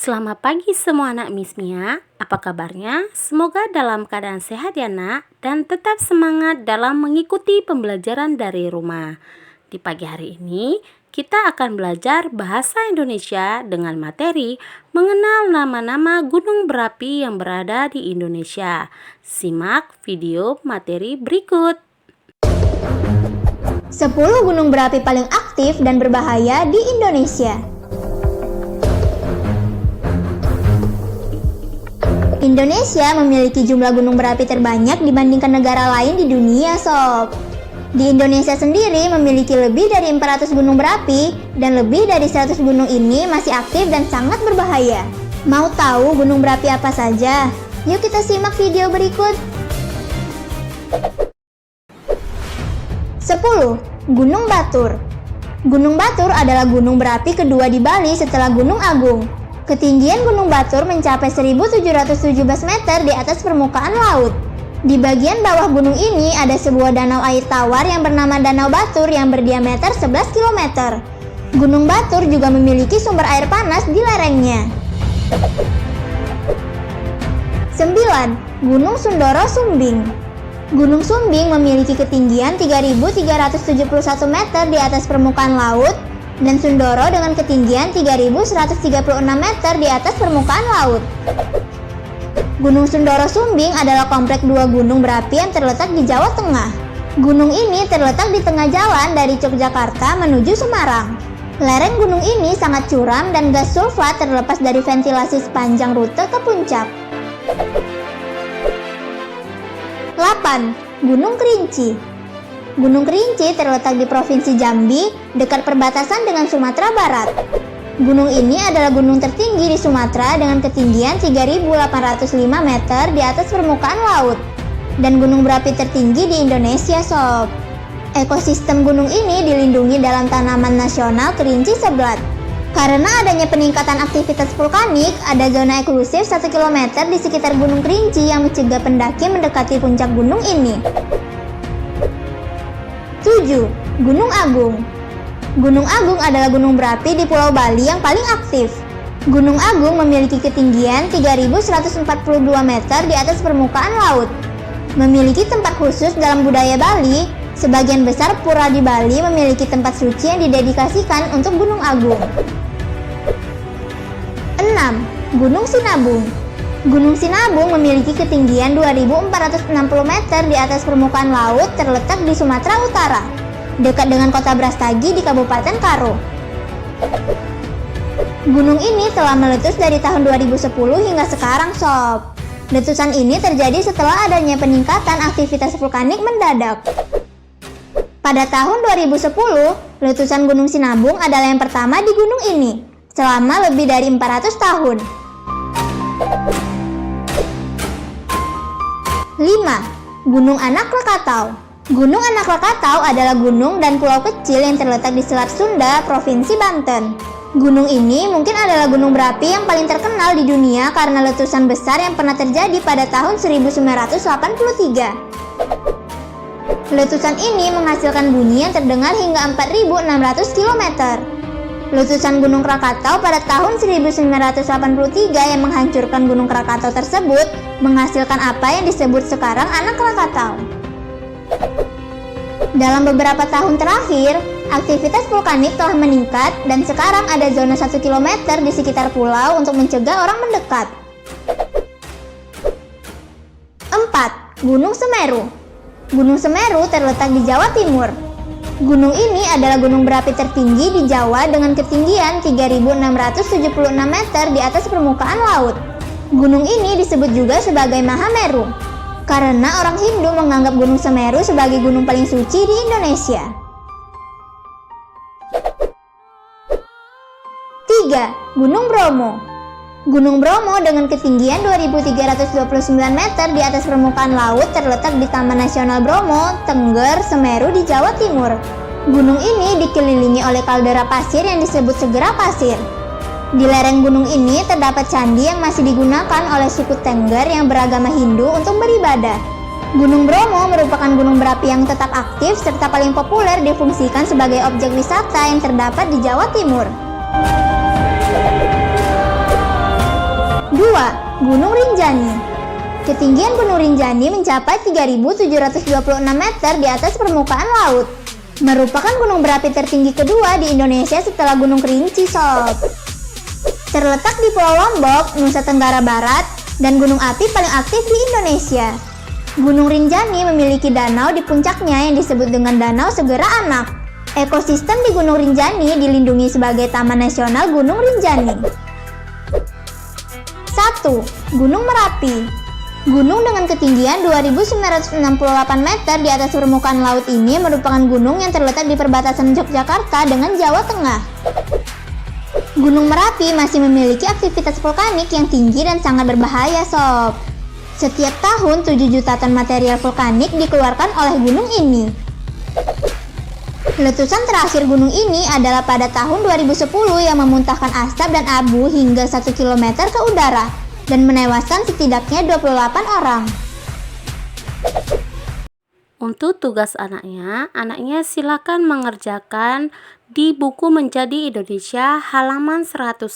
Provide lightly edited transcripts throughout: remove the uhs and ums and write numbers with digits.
Selamat pagi semua anak Miss Mia, apa kabarnya? Semoga dalam keadaan sehat ya nak, dan tetap semangat dalam mengikuti pembelajaran dari rumah. Di pagi hari ini, kita akan belajar bahasa Indonesia dengan materi mengenal nama-nama gunung berapi yang berada di Indonesia. Simak video materi berikut. 10 gunung berapi paling aktif dan berbahaya di Indonesia. Indonesia memiliki jumlah gunung berapi terbanyak dibandingkan negara lain di dunia, sob. Di Indonesia sendiri memiliki lebih dari 400 gunung berapi, dan lebih dari 100 gunung ini masih aktif dan sangat berbahaya. Mau tahu gunung berapi apa saja? Yuk kita simak video berikut. 10. Gunung Batur. Gunung Batur adalah gunung berapi kedua di Bali setelah Gunung Agung. Ketinggian Gunung Batur mencapai 1717 meter di atas permukaan laut. Di bagian bawah gunung ini ada sebuah danau air tawar yang bernama Danau Batur yang berdiameter 11 km. Gunung Batur juga memiliki sumber air panas di lerengnya. 9. Gunung Sundoro Sumbing. Gunung Sumbing memiliki ketinggian 3.371 meter di atas permukaan laut, dan Sundoro dengan ketinggian 3.136 meter di atas permukaan laut. Gunung Sundoro Sumbing adalah komplek dua gunung berapi yang terletak di Jawa Tengah. Gunung ini terletak di tengah jalan dari Yogyakarta menuju Semarang. Lereng gunung ini sangat curam dan gas sulfat terlepas dari ventilasi sepanjang rute ke puncak. 8. Gunung Kerinci. Gunung Kerinci terletak di Provinsi Jambi, dekat perbatasan dengan Sumatera Barat. Gunung ini adalah gunung tertinggi di Sumatera dengan ketinggian 3.805 meter di atas permukaan laut, dan gunung berapi tertinggi di Indonesia, sob. Ekosistem gunung ini dilindungi dalam Tanaman Nasional Kerinci Seblat. Karena adanya peningkatan aktivitas vulkanik, ada zona eksklusif 1 km di sekitar Gunung Kerinci yang mencegah pendaki mendekati puncak gunung ini. 7. Gunung Agung. Gunung Agung adalah gunung berapi di Pulau Bali yang paling aktif. Gunung Agung memiliki ketinggian 3.142 meter di atas permukaan laut. Memiliki tempat khusus dalam budaya Bali, sebagian besar pura di Bali memiliki tempat suci yang didedikasikan untuk Gunung Agung. 6. Gunung Sinabung. Gunung Sinabung memiliki ketinggian 2.460 meter di atas permukaan laut, terletak di Sumatera Utara, dekat dengan kota Brastagi di Kabupaten Karo. Gunung ini telah meletus dari tahun 2010 hingga sekarang, sob. Letusan ini terjadi setelah adanya peningkatan aktivitas vulkanik mendadak. Pada tahun 2010, letusan Gunung Sinabung adalah yang pertama di gunung ini, selama lebih dari 400 tahun. 5. Gunung Anak Krakatau. Gunung Anak Krakatau adalah gunung dan pulau kecil yang terletak di Selat Sunda, Provinsi Banten. Gunung ini mungkin adalah gunung berapi yang paling terkenal di dunia karena letusan besar yang pernah terjadi pada tahun 1983. Letusan ini menghasilkan bunyi yang terdengar hingga 4.600 km. Letusan Gunung Krakatau pada tahun 1983 yang menghancurkan Gunung Krakatau tersebut menghasilkan apa yang disebut sekarang Anak Krakatau. Dalam beberapa tahun terakhir, aktivitas vulkanik telah meningkat dan sekarang ada zona 1 km di sekitar pulau untuk mencegah orang mendekat. 4. Gunung Semeru. Gunung Semeru terletak di Jawa Timur. Gunung ini adalah gunung berapi tertinggi di Jawa dengan ketinggian 3.676 meter di atas permukaan laut. Gunung ini disebut juga sebagai Mahameru, karena orang Hindu menganggap Gunung Semeru sebagai gunung paling suci di Indonesia. 3. Gunung Bromo. Gunung Bromo dengan ketinggian 2.329 meter di atas permukaan laut terletak di Taman Nasional Bromo, Tengger, Semeru di Jawa Timur. Gunung ini dikelilingi oleh kaldera pasir yang disebut Segera Pasir. Di lereng gunung ini terdapat candi yang masih digunakan oleh suku Tengger yang beragama Hindu untuk beribadah. Gunung Bromo merupakan gunung berapi yang tetap aktif serta paling populer difungsikan sebagai objek wisata yang terdapat di Jawa Timur. Kedua, Gunung Rinjani. Ketinggian Gunung Rinjani mencapai 3.726 meter di atas permukaan laut. Merupakan gunung berapi tertinggi kedua di Indonesia setelah Gunung Kerinci, Sob. Terletak di Pulau Lombok, Nusa Tenggara Barat, dan gunung api paling aktif di Indonesia. Gunung Rinjani memiliki danau di puncaknya yang disebut dengan Danau Segera Anak. Ekosistem di Gunung Rinjani dilindungi sebagai Taman Nasional Gunung Rinjani. 1. Gunung Merapi. Gunung dengan ketinggian 2.968 meter di atas permukaan laut ini merupakan gunung yang terletak di perbatasan Yogyakarta dengan Jawa Tengah. Gunung Merapi masih memiliki aktivitas vulkanik yang tinggi dan sangat berbahaya, Sob. Setiap tahun 7 juta ton material vulkanik dikeluarkan oleh gunung ini. Letusan terakhir gunung ini adalah pada tahun 2010 yang memuntahkan asap dan abu hingga 1 km ke udara dan menewaskan setidaknya 28 orang. Untuk tugas anaknya silakan mengerjakan di buku Menjadi Indonesia halaman 101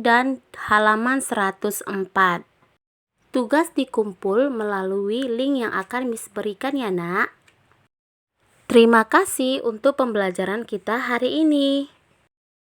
dan halaman 104. Tugas dikumpul melalui link yang akan Miss berikan ya, Nak. Terima kasih untuk pembelajaran kita hari ini.